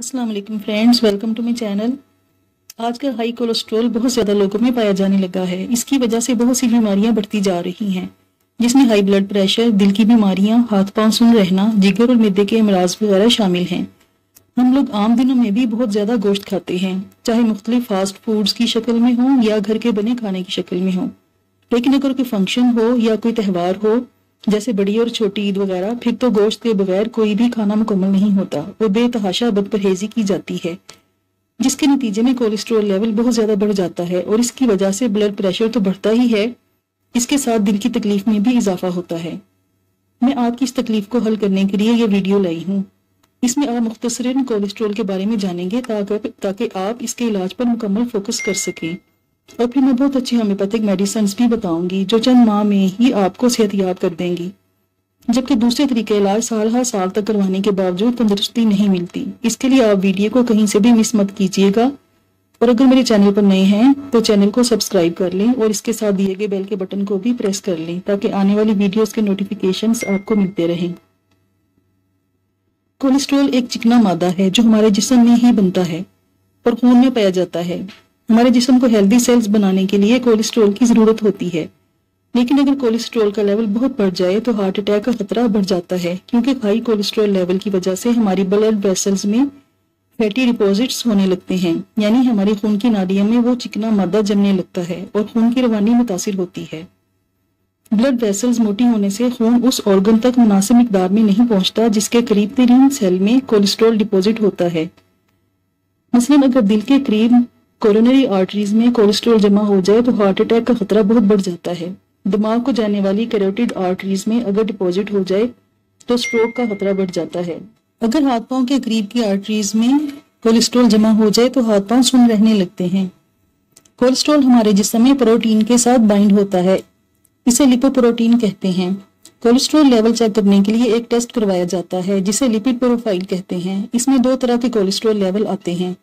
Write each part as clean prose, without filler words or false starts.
अस्सलाम वालेकुम friends, welcome to my channel. आज का हाई कोलेस्ट्रॉल बहुत ज़्यादा लोगों में पाया जाने लगा है। इसकी वजह से बहुत सी बीमारियां बढ़ती जा रही हैं, जिसमें हाई ब्लड प्रेशर, दिल की बीमारियां, हाथ पांव सुन रहना, जिगर और मिर्दे के अमराज वगैरह शामिल हैं। हम लोग आम दिनों में भी बहुत ज़्यादा गोश्त खाते हैं, चाहे मुख्तलिफ फास्ट फूड्स की शक्ल में हो या घर के बने खाने की शक्ल में हो। लेकिन अगर कोई फंक्शन हो या कोई त्यौहार हो, जैसे बड़ी और छोटी ईद वगैरह, फिर तो गोश्त के बगैर कोई भी खाना मुकम्मल नहीं होता और बेतहाशा बदपरहेजी की जाती है, जिसके नतीजे में कोलेस्ट्रॉल लेवल बहुत ज़्यादा बढ़ जाता है और इसकी वजह से ब्लड प्रेशर तो बढ़ता ही है, इसके साथ दिल की तकलीफ में भी इजाफा होता है। मैं आपकी इस तकलीफ को हल करने के लिए ये वीडियो लाई हूँ। इसमें आप मुख्तसरन कोलेस्ट्रॉल के बारे में जानेंगे ताकि आप इसके इलाज पर मुकम्मल फोकस कर सकें। और फिर मैं बहुत अच्छी होम्योपैथिक मेडिसिन भी बताऊंगी जो चंद माह में ही आपको सेहतयाब कर देंगी, जबकि दूसरे तरीके इलाज साल तक करवाने के बावजूद तंदुरुस्ती नहीं मिलती। इसके लिए आप वीडियो को कहीं से भी मिस मत कीजिएगा और अगर मेरे चैनल पर नए हैं तो चैनल को सब्सक्राइब कर लें और इसके साथ दिए गए बेल के बटन को भी प्रेस कर लें ताकि आने वाली वीडियोस के नोटिफिकेशंस आपको मिलते रहें। कोलेस्ट्रॉल एक चिकना मादा है जो हमारे जिस्म में ही बनता है और खून में पाया जाता है। हमारे जिस्म को हेल्दी सेल्स बनाने के लिए कोलेस्ट्रॉल की जरूरत होती है, लेकिन अगर कोलेस्ट्रॉल का लेवल बहुत बढ़ जाए तो हार्ट अटैक का खतरा बढ़ जाता है, क्योंकि हाई कोलेस्ट्रॉल लेवल की वजह से हमारी ब्लड वेसल्स में फैटी डिपॉजिट्स होने लगते हैं, यानी हमारी खून की नाड़ियों में वो चिकना मादा जमने लगता है और खून की रवानी मुतासिर होती है। ब्लड वेसल्स मोटी होने से खून उस ऑर्गन तक मुनासिब मिकदार में नहीं पहुंचता जिसके करीब तरीन सेल में कोलेस्ट्रॉल डिपॉजिट होता है। मसलन अगर दिल के करीब कोरोनरी आर्टरीज में कोलेस्ट्रॉल जमा हो जाए तो हार्ट अटैक का खतरा बहुत बढ़ जाता है। दिमाग को जाने वाली कैरोटिड आर्टरीज में अगर डिपॉजिट हो जाए तो स्ट्रोक का खतरा बढ़ जाता है। अगर हाथ पांव के करीब की आर्टरीज में कोलेस्ट्रॉल जमा हो जाए तो हाथ पांव सुन्न रहने लगते हैं। कोलेस्ट्रॉल हमारे जिस्म में प्रोटीन के साथ बाइंड होता है, इसे लिपोप्रोटीन कहते हैं। कोलेस्ट्रॉल लेवल चेक करने के लिए एक टेस्ट करवाया जाता है जिसे लिपिड प्रोफाइल कहते हैं। इसमें दो तरह के कोलेस्ट्रॉल लेवल आते हैं,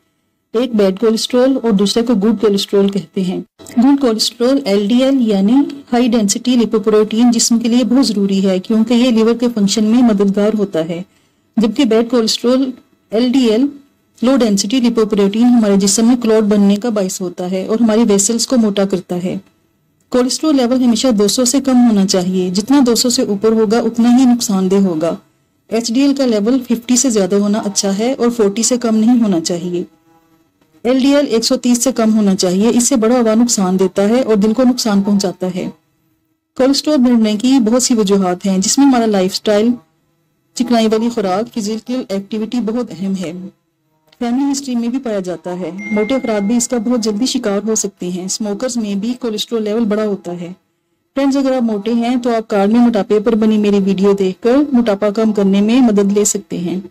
एक बैड कोलेस्ट्रॉल और दूसरे को गुड कोलेस्ट्रॉल कहते हैं। गुड कोलेस्ट्रॉल एलडीएल यानी हाई डेंसिटी लिपोप्रोटीन जिस्म के लिए बहुत जरूरी है, क्योंकि ये लिवर के फंक्शन में मददगार होता है, जबकि bad cholesterol LDL low density lipoprotein हमारे जिस्म में क्लॉट बनने का बायस होता है और हमारी वेसल्स को मोटा करता है। कोलेस्ट्रॉल लेवल हमेशा 200 से कम होना चाहिए, जितना 200 से ऊपर होगा उतना ही नुकसानदेह होगा। एचडीएल का लेवल 50 से ज्यादा होना अच्छा है और 40 से कम नहीं होना चाहिए। एलडीएल 130 से कम होना चाहिए, इससे बड़ा हुआ नुकसान देता है और दिल को नुकसान पहुंचाता है। कोलेस्ट्रॉल बढ़ने की बहुत सी वजूहात हैं, जिसमें हमारा लाइफस्टाइल, चिकनाई वाली खुराक, फिजिकल एक्टिविटी बहुत अहम है। फैमिली हिस्ट्री में भी पाया जाता है। मोटे अफराद भी इसका बहुत जल्दी शिकार हो सकते हैं। स्मोकर्स में भी कोलेस्ट्रॉल लेवल बड़ा होता है। फ्रेंड्स, अगर आप मोटे हैं तो आप कार्ड में मोटापे पर बनी मेरी वीडियो देखकर मोटापा कम करने में मदद ले सकते हैं।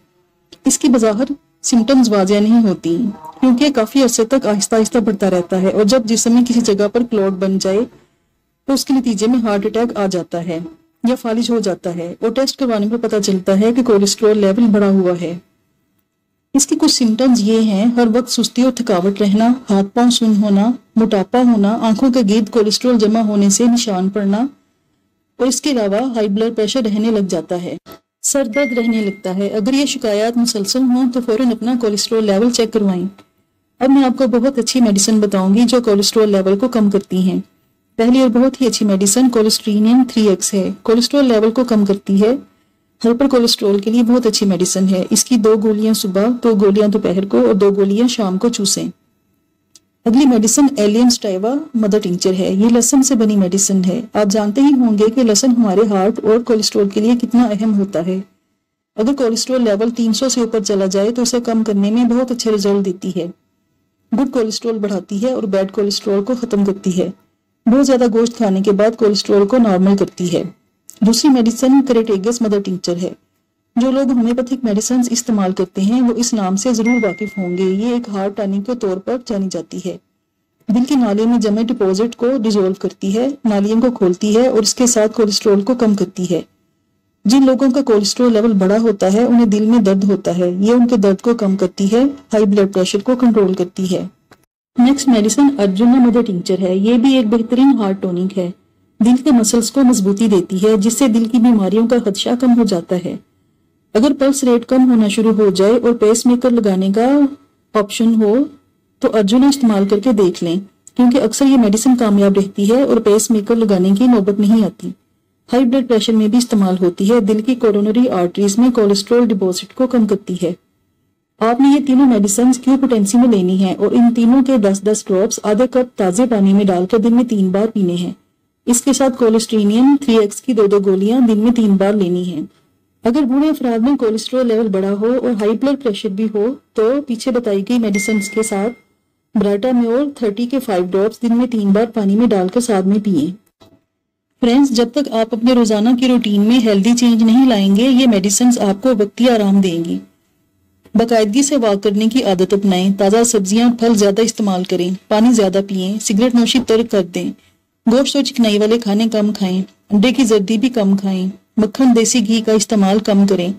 इसकी बज़ाहिर सिम्टम्स वाज़ेह नहीं होती, क्योंकि काफी अरसे तक आहिस्ता आहिस्ता बढ़ता रहता है और जब जिस्म में किसी जगह पर क्लॉट बन जाए तो उसके नतीजे में हार्ट अटैक आ जाता है या फालिज हो जाता है और टेस्ट करवाने पर पता चलता है कि कोलेस्ट्रॉल लेवल बढ़ा हुआ है। इसके कुछ सिम्टम्स ये हैं: हर वक्त सुस्ती और थकावट रहना, हाथ पांव सुन्न होना, मोटापा होना, आंखों के गिर्द कोलेस्ट्रॉल जमा होने से निशान पड़ना और इसके अलावा हाई ब्लड प्रेशर रहने लग जाता है, सर दर्द रहने लगता है। अगर ये शिकायत मुसलसल हों तो फौरन अपना कोलेस्ट्रॉल लेवल चेक करवाएं। अब मैं आपको बहुत अच्छी मेडिसिन बताऊंगी जो कोलेस्ट्रॉल लेवल को कम करती हैं। पहली और बहुत ही अच्छी मेडिसिन कोलेस्ट्रीनियम 3x है। कोलेस्ट्रॉल लेवल को कम करती है। हाइपर कोलेस्ट्रॉल के लिए बहुत अच्छी मेडिसिन है। इसकी 2 गोलियां सुबह, 2 गोलियां दोपहर को और 2 गोलियां शाम को चूसें। अगली मेडिसिन एलियम स्टाइवा मदर टिंचर है। ये लहसुन से बनी मेडिसिन है। आप जानते ही होंगे कि लहसुन हमारे हार्ट और कोलेस्ट्रॉल के लिए कितना अहम होता है। अगर कोलेस्ट्रॉल लेवल 300 से ऊपर चला जाए तो उसे कम करने में बहुत अच्छे रिजल्ट देती है। गुड कोलेस्ट्रॉल बढ़ाती है और बैड कोलेस्ट्रॉल को खत्म करती है। बहुत ज्यादा गोश्त खाने के बाद कोलेस्ट्रॉल को नॉर्मल करती है। दूसरी मेडिसिन करेटेगस मदर टिंचर है। जो लोग होम्योपैथिक मेडिसिन इस्तेमाल करते हैं वो इस नाम से जरूर वाकिफ होंगे। ये एक हार्ट टॉनिक के तौर पर जानी जाती है। दिल की नालियों में जमे डिपॉजिट को डिसॉल्व करती है, नालियों को खोलती है और इसके साथ कोलेस्ट्रॉल को कम करती है। जिन लोगों का कोलेस्ट्रॉल लेवल बड़ा होता है उन्हें दिल में दर्द होता है, ये उनके दर्द को कम करती है। हाई ब्लड प्रेशर को कंट्रोल करती है। Next medicine arjuna mother tincture है। ये भी एक बेहतरीन हार्ट टॉनिक है। दिल के मसल्स को मजबूती देती है, जिससे दिल की बीमारियों का खदशा कम हो जाता है। اگر پلس ریٹ کم ہونا شروع ہو جائے اور پیس میکر لگانے کا آپشن ہو تو ارجونا استعمال کر کے دیکھ لیں، کیونکہ اکثر یہ میڈیسن کامیاب رہتی ہے اور پیس میکر لگانے کی نوبت نہیں آتی۔ ہائی بلڈ پریشر میں بھی استعمال ہوتی ہے، دل کی کورونری آرٹریز میں کولیسٹرول ڈپوزٹ کو کم کرتی ہے۔ آپ نے یہ تینوں میڈیسنز کیو پوٹینسی میں لینی ہیں اور ان تینوں کے 10-10 ڈراپس آدھے کپ تازے پانی میں ڈال کر دن میں 3 بار پینے ہیں۔ اس کے ساتھ کولیسٹرینیم 3x کی 2 گولیاں دن میں 3 بار لینی ہیں۔ اگر بوڑھے افراد میں کولیسٹرول لیول بڑا ہو اور ہائی بلڈ پریشر بھی ہو تو پیچھے بتائی گئی میڈیسنز کے ساتھ براٹامیول 30 کے 5 ڈراپس دن میں 3 بار پانی میں ڈال کر ساتھ میں پئیں۔ فرینڈز، جب تک آپ اپنے روزانہ کی روٹین میں ہیلدی چینج نہیں لائیں گے، یہ میڈیسنز آپ کو وقتی آرام دیں گی۔ باقاعدگی سے واک کرنے کی عادت اپنائیں، تازہ سبزیاں پھل زیادہ استعمال کریں، پانی زیادہ پئیں، سگریٹ نوشی ترک کر دیں، گوشت اور چکنائی والے کھانے کم کھائیں، انڈے کی زردی بھی کم کھائیں، مکھن دیسی گھی کا استعمال کم کریں۔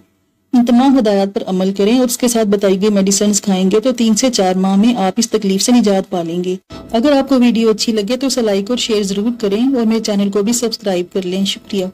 ان تمام ہدایات پر عمل کریں اور اس کے ساتھ بتائی گئی میڈیسنز کھائیں گے تو 3 سے 4 ماہ میں آپ اس تکلیف سے نجات پا لیں گے۔ اگر آپ کو ویڈیو اچھی لگے تو اسے لائک اور شیئر ضرور کریں اور میرے چینل کو بھی سبسکرائب کر لیں۔ شکریہ۔